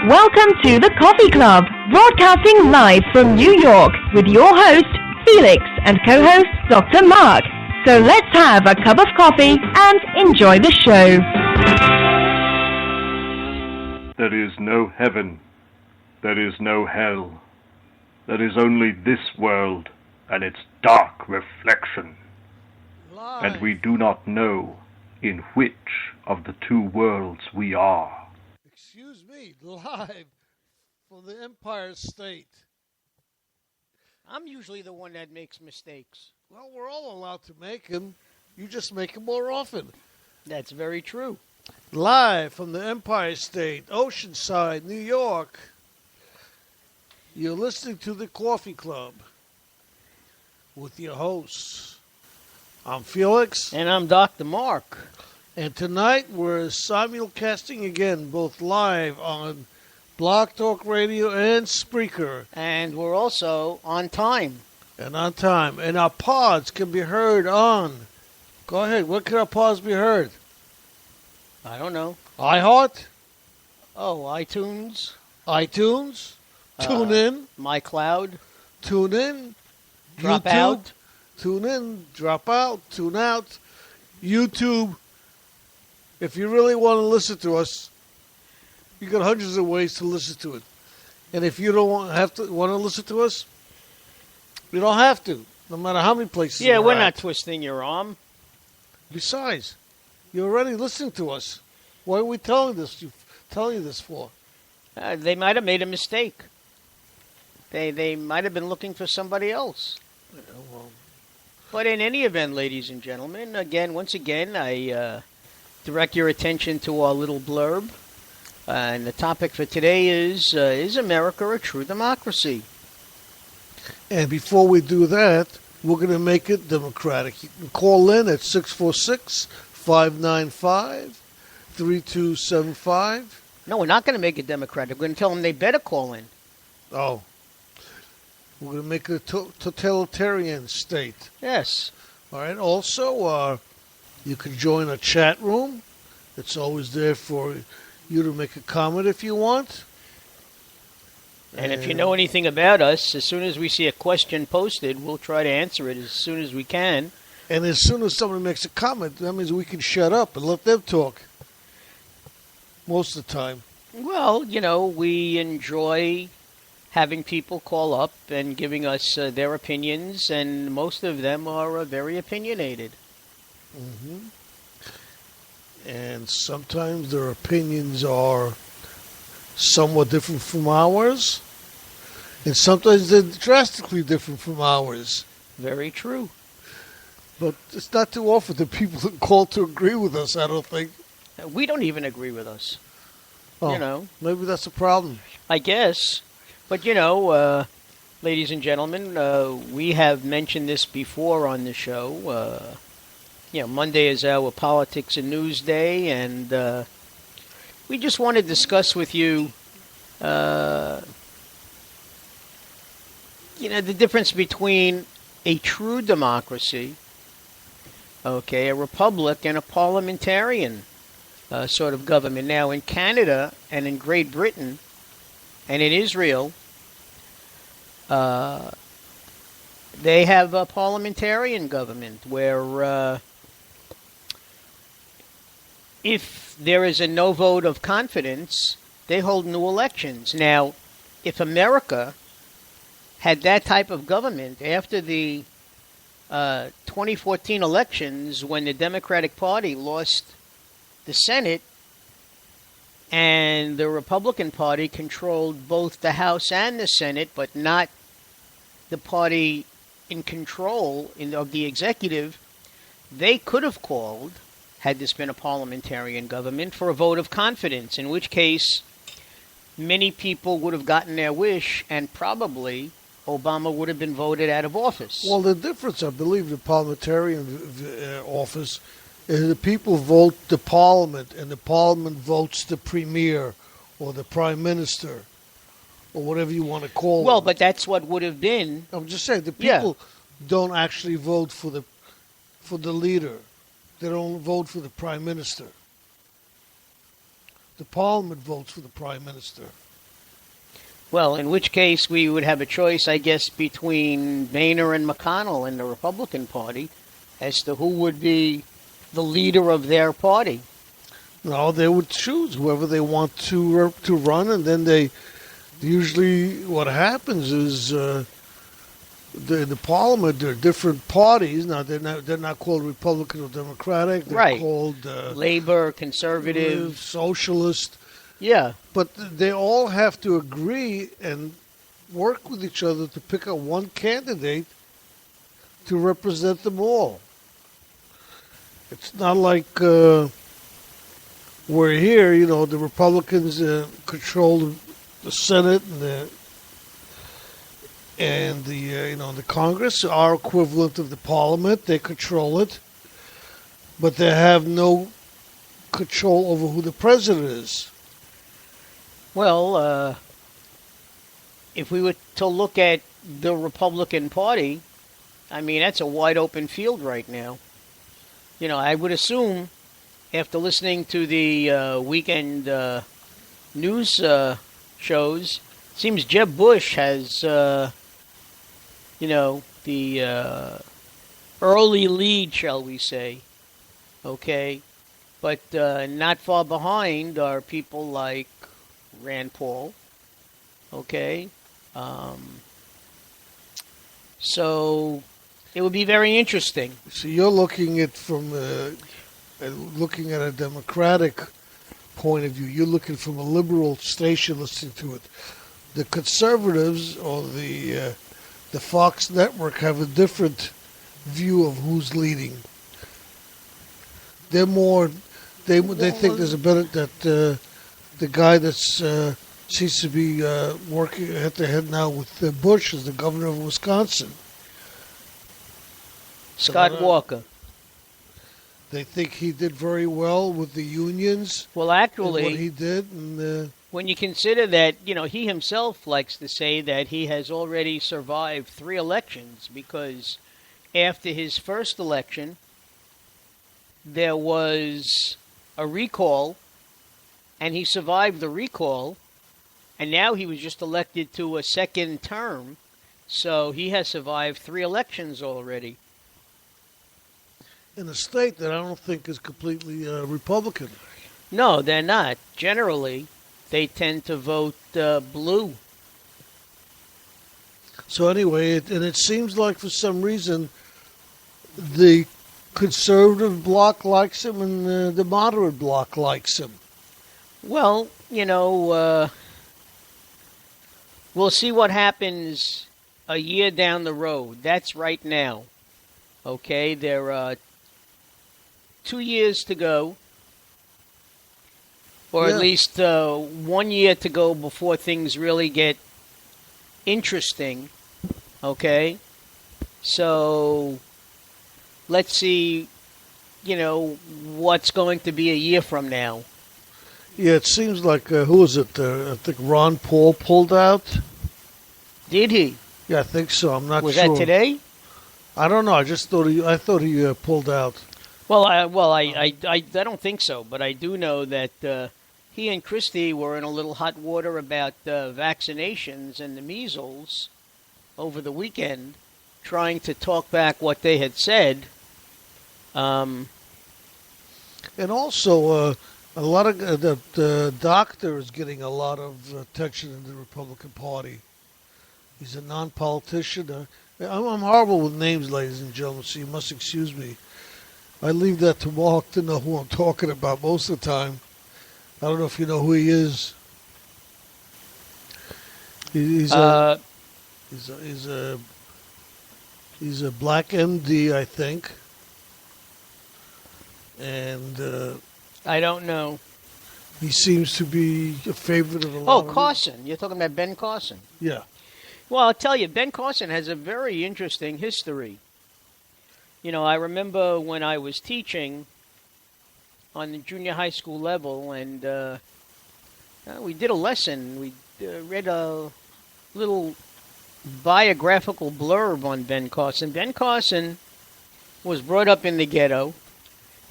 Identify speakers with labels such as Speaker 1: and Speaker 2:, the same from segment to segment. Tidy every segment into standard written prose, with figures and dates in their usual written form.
Speaker 1: Welcome to the Coffee Club, broadcasting live from New York with your host, Felix, and co-host, Dr. Mark. So let's have a cup of coffee and enjoy the show.
Speaker 2: There is no heaven. There is no hell. There is only this world and its dark reflection.
Speaker 3: Live.
Speaker 2: And we do not know in which of the two worlds we are.
Speaker 3: Excuse me, live from the Empire State.
Speaker 4: I'm usually the one that makes mistakes.
Speaker 3: Well, we're all allowed to make them. You just make them more often.
Speaker 4: That's very true.
Speaker 3: Live from the Empire State, Oceanside, New York. You're listening to the Coffee Club with your hosts. I'm Felix.
Speaker 4: And I'm Dr. Mark.
Speaker 3: And tonight we're simulcasting again, both live on Blog Talk Radio and Spreaker.
Speaker 4: And we're also on time.
Speaker 3: And on time. And our pods can be heard on... Go ahead. What can our pods be heard?
Speaker 4: I don't know.
Speaker 3: iHeart?
Speaker 4: Oh, iTunes.
Speaker 3: iTunes? Tune in.
Speaker 4: MyCloud.
Speaker 3: Tune in.
Speaker 4: Drop
Speaker 3: YouTube.
Speaker 4: out.
Speaker 3: Tune in. Drop out. Tune out. YouTube. If you really want to listen to us, you got hundreds of ways to listen to it. And if you don't want to listen to us, you don't have to, no matter how many places.
Speaker 4: Yeah, we're not twisting your arm.
Speaker 3: Besides, you're already listening to us. Why are we telling you this for?
Speaker 4: They might have made a mistake. They might have been looking for somebody else.
Speaker 3: Yeah, well.
Speaker 4: But in any event, ladies and gentlemen, once again, I direct your attention to our little blurb. And the topic for today is America a true democracy?
Speaker 3: And before we do that, we're going to make it democratic. You can call in at 646-595-3275.
Speaker 4: No, we're not going to make it democratic. We're going to tell them they better call in.
Speaker 3: Oh. We're going to make it a totalitarian state.
Speaker 4: Yes.
Speaker 3: All right. Also, you can join a chat room. It's always there for you to make a comment if you want.
Speaker 4: And if you know anything about us, as soon as we see a question posted, we'll try to answer it as soon as we can.
Speaker 3: And as soon as somebody makes a comment, that means we can shut up and let them talk. Most of the time.
Speaker 4: Well, we enjoy having people call up and giving us their opinions, and most of them are very opinionated.
Speaker 3: Mm-hmm. And sometimes their opinions are somewhat different from ours, and sometimes they're drastically different from ours.
Speaker 4: Very true.
Speaker 3: But it's not too often that people call to agree with us, I don't think.
Speaker 4: We don't even agree with us.
Speaker 3: Oh, maybe that's a problem.
Speaker 4: I guess. But, ladies and gentlemen, we have mentioned this before on the show. Monday is our Politics and News Day, and we just want to discuss with you, the difference between a true democracy, a republic, and a parliamentarian sort of government. Now, in Canada and in Great Britain and in Israel, they have a parliamentarian government where if there is a no vote of confidence, they hold new elections. Now, if America had that type of government after the 2014 elections, when the Democratic Party lost the Senate and the Republican Party controlled both the House and the Senate, but not the party in control of the executive, they could have called, had this been a parliamentarian government, for a vote of confidence, in which case many people would have gotten their wish and probably Obama would have been voted out of office.
Speaker 3: Well, the difference, I believe, in the parliamentarian office is the people vote the parliament, and the parliament votes the premier or the prime minister or whatever you want to call it.
Speaker 4: Well, but that's what would have been.
Speaker 3: I'm just saying, the people don't actually vote for the leader. They don't vote for the prime minister. The parliament votes for the prime minister.
Speaker 4: Well, in which case we would have a choice, I guess, between Boehner and McConnell in the Republican Party as to who would be the leader of their party.
Speaker 3: No, they would choose whoever they want to run, and then they usually what happens is the Parliament, there are different parties. Now they're not called Republican or Democratic. They're
Speaker 4: Right.
Speaker 3: called
Speaker 4: Labor, Conservative.
Speaker 3: Socialist.
Speaker 4: Yeah.
Speaker 3: But they all have to agree and work with each other to pick out one candidate to represent them all. It's not like we're here, the Republicans control the Senate and the Congress, our equivalent of the Parliament. They control it, but they have no control over who the president is.
Speaker 4: Well, if we were to look at the Republican Party, I mean, that's a wide open field right now. I would assume, after listening to the weekend news shows, it seems Jeb Bush has, the early lead, shall we say. Okay. But not far behind are people like Rand Paul. Okay. So it would be very interesting.
Speaker 3: So you're looking at looking at a Democratic point of view. You're looking from a liberal station listening to it. The conservatives or the Fox network have a different view of who's leading. They're more. They think there's a better that the guy that's seems to be working head to head now with Bush is the governor of Wisconsin.
Speaker 4: Scott Walker.
Speaker 3: They think he did very well with the unions.
Speaker 4: Well, actually,
Speaker 3: what he did, and
Speaker 4: when you consider that, he himself likes to say that he has already survived 3 elections because after his first election, there was a recall, and he survived the recall, and now he was just elected to a second term, so he has survived 3 elections already.
Speaker 3: In a state that I don't think is completely Republican.
Speaker 4: No, they're not. Generally, they tend to vote blue.
Speaker 3: So anyway, it seems like for some reason the conservative bloc likes him and the moderate bloc likes him.
Speaker 4: Well, we'll see what happens a year down the road. That's right now. Okay, there are 2 years to go, or at least 1 year to go before things really get interesting. Okay, so let's see, what's going to be a year from now.
Speaker 3: Yeah, it seems like, who was it? I think Ron Paul pulled out.
Speaker 4: Did he?
Speaker 3: Yeah, I think so. I'm not
Speaker 4: Was
Speaker 3: sure.
Speaker 4: that today?
Speaker 3: I don't know. I thought he pulled out.
Speaker 4: Well, I don't think so, but I do know that he and Christie were in a little hot water about vaccinations and the measles over the weekend, trying to talk back what they had said.
Speaker 3: And also, a lot of the doctor is getting a lot of attention in the Republican Party. He's a non-politician. I'm horrible with names, ladies and gentlemen, so you must excuse me. I leave that to Mark to know who I'm talking about most of the time. I don't know if you know who he is. He's a black MD, I think. And
Speaker 4: I don't know.
Speaker 3: He seems to be a favorite of a lot of...
Speaker 4: Oh, Carson. You're talking about Ben Carson.
Speaker 3: Yeah.
Speaker 4: Well, I'll tell you, Ben Carson has a very interesting history. I remember when I was teaching on the junior high school level, and we did a lesson. We read a little biographical blurb on Ben Carson. Ben Carson was brought up in the ghetto,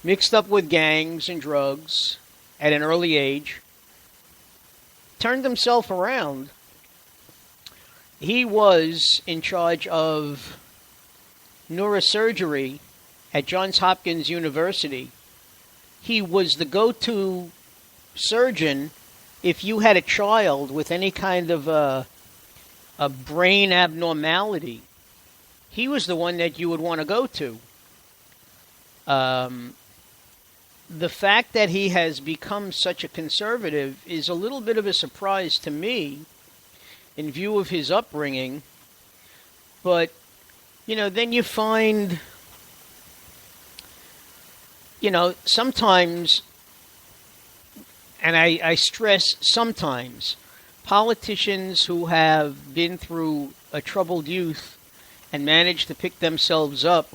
Speaker 4: mixed up with gangs and drugs at an early age, turned himself around, he was in charge of neurosurgery at Johns Hopkins University. He was the go-to surgeon if you had a child with any kind of a brain abnormality. He was the one that you would want to go to. The fact that he has become such a conservative is a little bit of a surprise to me in view of his upbringing. But, then you find, sometimes, and I stress sometimes, politicians who have been through a troubled youth and managed to pick themselves up,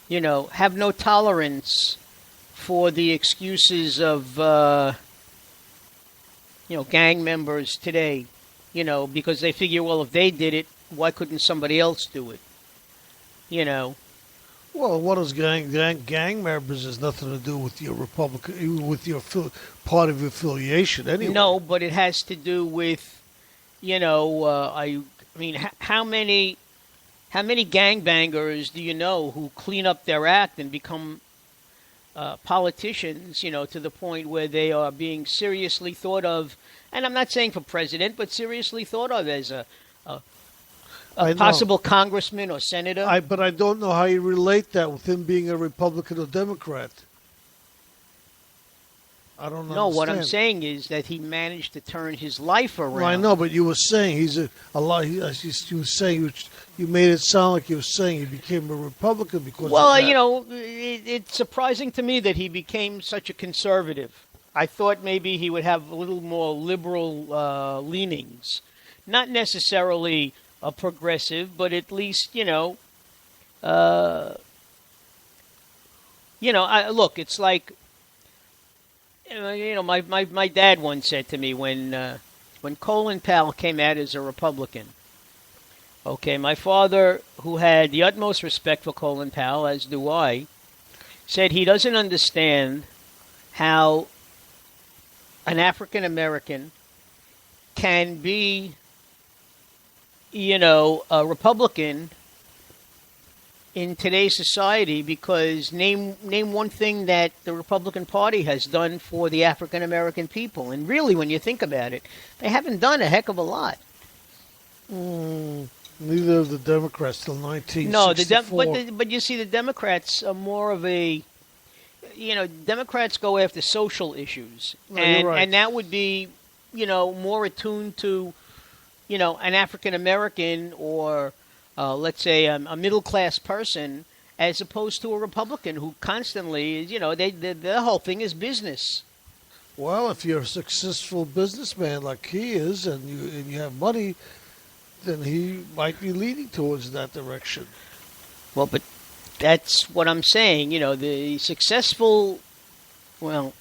Speaker 4: have no tolerance for the excuses of, gang members today, because they figure, well, if they did it, why couldn't somebody else do it?
Speaker 3: Well, what is gang members has nothing to do with your Republican, with your party of affiliation, anyway.
Speaker 4: No, but it has to do with, how many gangbangers do you know who clean up their act and become politicians, to the point where they are being seriously thought of, and I'm not saying for president, but seriously thought of as a possible congressman or senator.
Speaker 3: But I don't know how you relate that with him being a Republican or Democrat. I don't know.
Speaker 4: No, what I'm saying is that he managed to turn his life around.
Speaker 3: Well, I know, but you were saying you were saying you made it sound like you were saying he became a Republican because.
Speaker 4: Well,
Speaker 3: of that.
Speaker 4: it's surprising to me that he became such a conservative. I thought maybe he would have a little more liberal leanings, not necessarily a progressive, but at least look. It's like. My dad once said to me when Colin Powell came out as a Republican. Okay, my father, who had the utmost respect for Colin Powell, as do I, said he doesn't understand how an African American can be, a Republican in today's society, because name one thing that the Republican Party has done for the African American people, and really, when you think about it, they haven't done a heck of a lot.
Speaker 3: Neither of the Democrats till 1964.
Speaker 4: No, but you see, the Democrats are more of a, Democrats go after social issues,
Speaker 3: No, you're right.
Speaker 4: And that would be, more attuned to, an African American or let's say a middle-class person, as opposed to a Republican who constantly, their whole thing is business.
Speaker 3: Well, if you're a successful businessman like he is, and you have money, then he might be leaning towards that direction.
Speaker 4: Well, but that's what I'm saying. The successful. Well,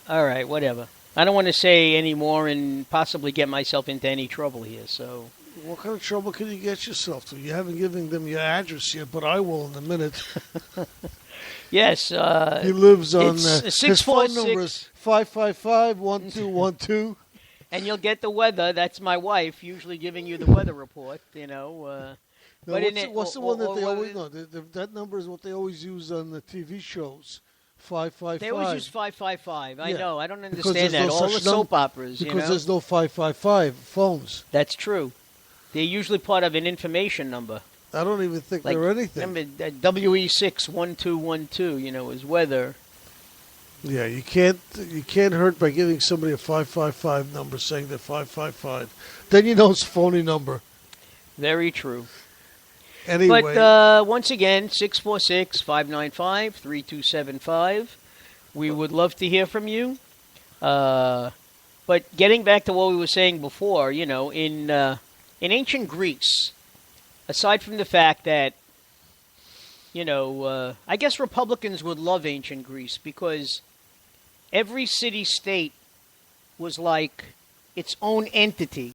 Speaker 4: all right, whatever. I don't want to say any more and possibly get myself into any trouble here. So.
Speaker 3: What kind of trouble can you get yourself to? You haven't given them your address yet, but I will in a minute.
Speaker 4: Yes.
Speaker 3: He lives on his phone
Speaker 4: 646
Speaker 3: number is 555-1212.
Speaker 4: And you'll get the weather. That's my wife, usually giving you the weather report.
Speaker 3: What's the one that they always know? That number is what they always use on the TV shows. 555.
Speaker 4: They always use 555. I know. I don't
Speaker 3: Because
Speaker 4: understand that.
Speaker 3: no
Speaker 4: All the soap operas,
Speaker 3: Because there's no 555 phones.
Speaker 4: That's true. They're usually part of an information number.
Speaker 3: I don't even think they're anything.
Speaker 4: Remember, WE61212, is weather.
Speaker 3: Yeah, you can't hurt by giving somebody a 555 number saying they're 555. Then you know it's a phony number.
Speaker 4: Very true.
Speaker 3: Anyway.
Speaker 4: But once again, 646-595-3275. We would love to hear from you. But getting back to what we were saying before, in ancient Greece, aside from the fact that, I guess Republicans would love ancient Greece because every city-state was like its own entity.